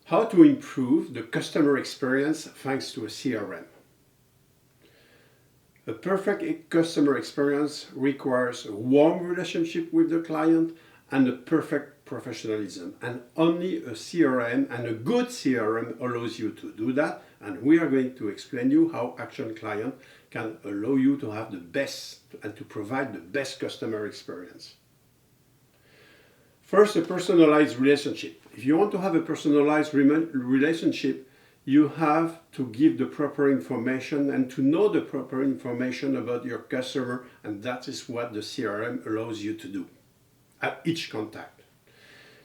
How to improve the customer experience thanks to a CRM. A perfect customer experience requires a warm relationship with the client and a perfect professionalism. And only a CRM and a good CRM allows you to do that. And we are going to explain you how Action Client can allow you to have the best and to provide the best customer experience. First, a personalized relationship. If you want to have a personalized relationship, you have to give the proper information and to know the proper information about your customer, and that is what the CRM allows you to do at each contact.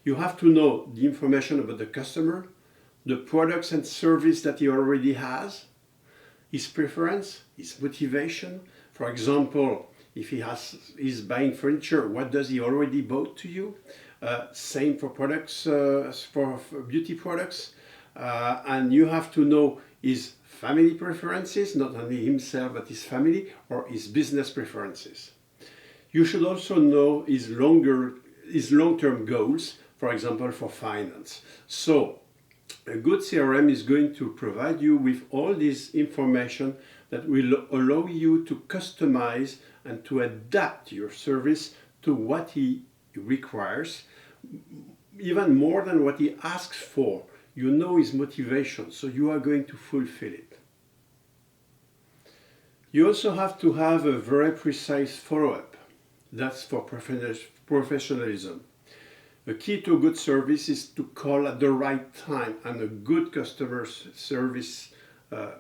You have to know the information about the customer, the products and service that he already has, his preference, his motivation. For example, if he's buying furniture, what does he already bought to you? Same for products, for beauty products. And you have to know his family preferences, not only himself, but his family, or his business preferences. You should also know his long-term goals, for example, for finance. So a good CRM is going to provide you with all this information that will allow you to customize and to adapt your service to what he requires, even more than what he asks for. You know his motivation, so you are going to fulfill it. You also have to have a very precise follow-up. That's for professionalism. The key to a good service is to call at the right time, and a good customer service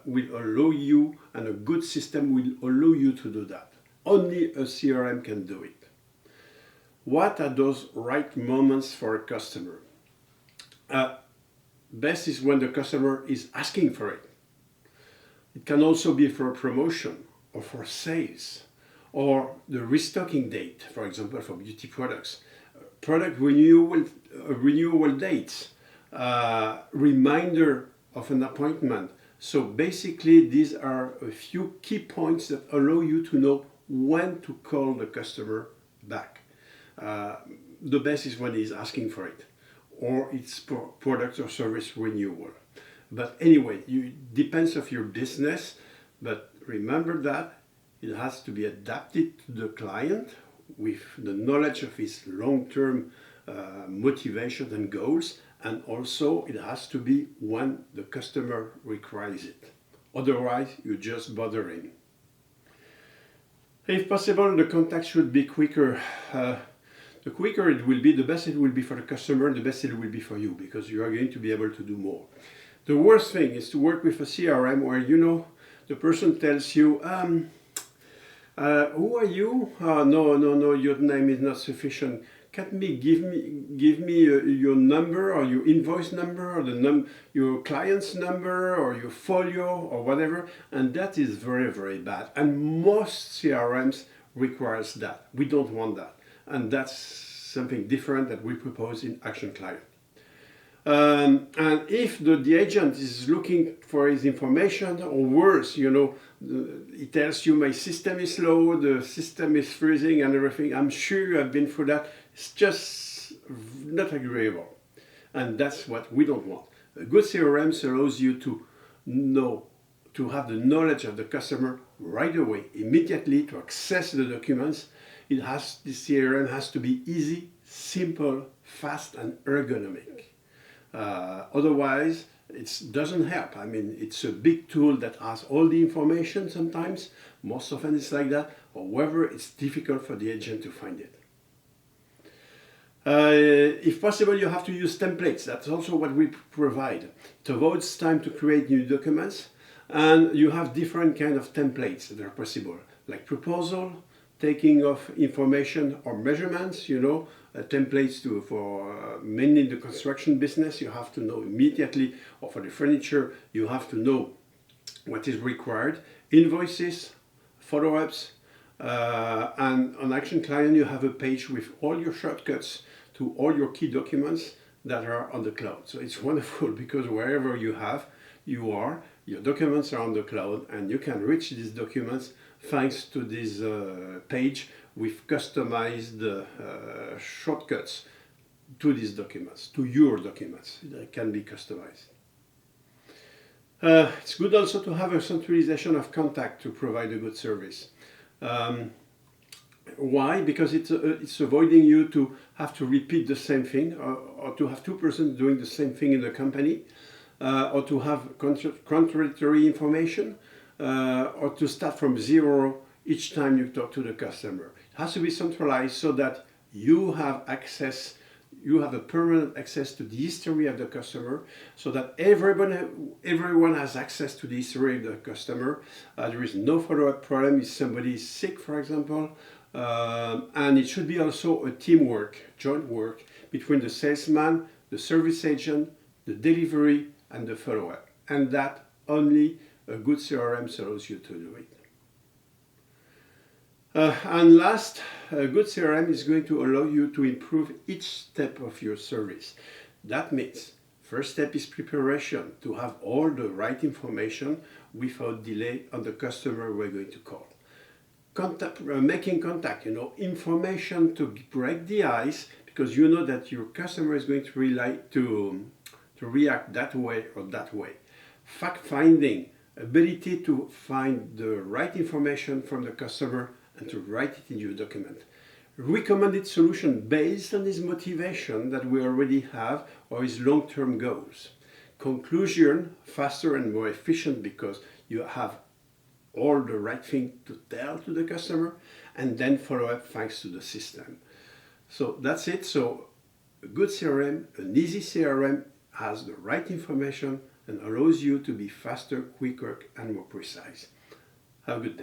will allow you, and a good system will allow you to do that. Only a CRM can do it. What are those right moments for a customer? Best is when the customer is asking for it. It can also be for a promotion or for sales or the restocking date, for example, for beauty products. Product renewal dates, reminder of an appointment. So basically, these are a few key points that allow you to know when to call the customer back. The best is when he's asking for it, or it's product or service renewal. But anyway, it depends on your business, but remember that it has to be adapted to the client with the knowledge of his long-term motivation and goals, and also it has to be when the customer requires it. Otherwise, you just bother him. If possible, the contact should be quicker. The quicker it will be, the best it will be for the customer, the best it will be for you, because you are going to be able to do more. The worst thing is to work with a CRM where the person tells you, who are you? No, your name is not sufficient. Give me your number or your invoice number or your client's number or your folio or whatever, and that is very, very bad. And most CRMs requires that. We don't want that. And that's something different that we propose in Action Client. And if the agent is looking for his information, or worse, he tells you my system is slow, the system is freezing and everything, I'm sure you have been through that. It's just not agreeable. And that's what we don't want. A good CRM allows you to have the knowledge of the customer right away, immediately, to access the documents. The CRM has to be easy, simple, fast, and ergonomic. Otherwise, it doesn't help. I mean, it's a big tool that has all the information sometimes. Most often it's like that. However, it's difficult for the agent to find it. If possible, you have to use templates. That's also what we provide. It avoids time to create new documents, and you have different kind of templates that are possible, like proposal, taking of information or measurements, templates for mainly the construction business. You have to know immediately, or for the furniture, you have to know what is required. Invoices, follow-ups, and on Action Client, you have a page with all your shortcuts to all your key documents that are on the cloud. So it's wonderful because wherever you are, your documents are on the cloud, and you can reach these documents thanks to this page with customized shortcuts to these documents, to your documents. They can be customized. It's good also to have a centralization of contact to provide a good service. Why? Because it's avoiding you to have to repeat the same thing, or to have two persons doing the same thing in the company, or to have contradictory information, or to start from zero each time you talk to the customer. It has to be centralized so that you have access, you have a permanent access to the history of the customer, so that everyone has access to the history of the customer. There is no follow-up problem if somebody is sick, for example. And it should be also a teamwork, joint work between the salesman, the service agent, the delivery, and the follow-up. And that only a good CRM allows you to do it. And last, a good CRM is going to allow you to improve each step of your service. That means first step is preparation, to have all the right information without delay on the customer we're going to call. Making contact, information to break the ice, because you know that your customer is going to react that way or that way. Fact finding, ability to find the right information from the customer and to write it in your document. Recommended solution based on his motivation that we already have or his long-term goals. Conclusion, faster and more efficient because you have all the right thing to tell to the customer, and then follow up thanks to the system. So that's it. So a good CRM, an easy CRM, has the right information and allows you to be faster, quicker, and more precise. Have a good day.